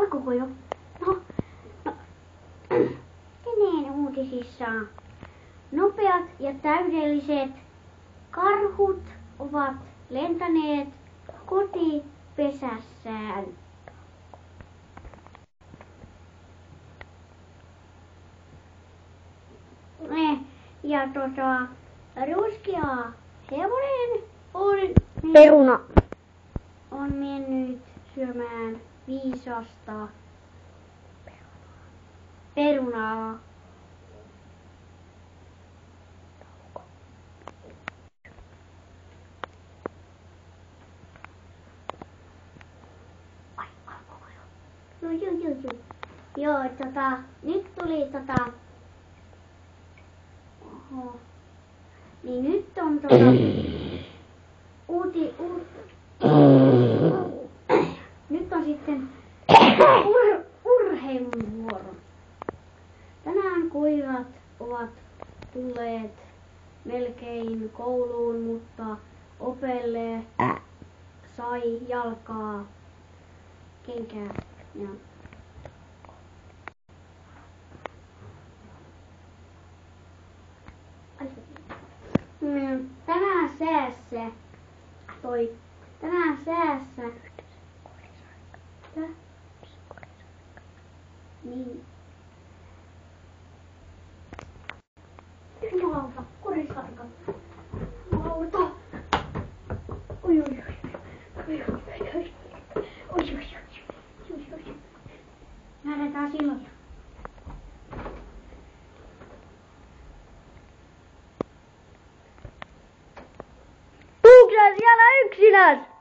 alkoiko jo? No. Tänään uutisissa nopeat ja täydelliset karhut ovat lentäneet kotipesässään. Ja ruskea hevonen Peruna. on mennyt syömään viisasta perunaa. Ai, alkoiko jo? Joo, nyt tuli oho. Niin nyt on nyt on sitten urheilun vuoro. Tänään koirat ovat tulleet melkein kouluun, mutta Opelle sai jalkaa kenkää. Ja tänään säässä. Niin. Jumalauta, korisarka. Jumalauta. Oi. Lähdetään silloin. Onko siellä yksinäs?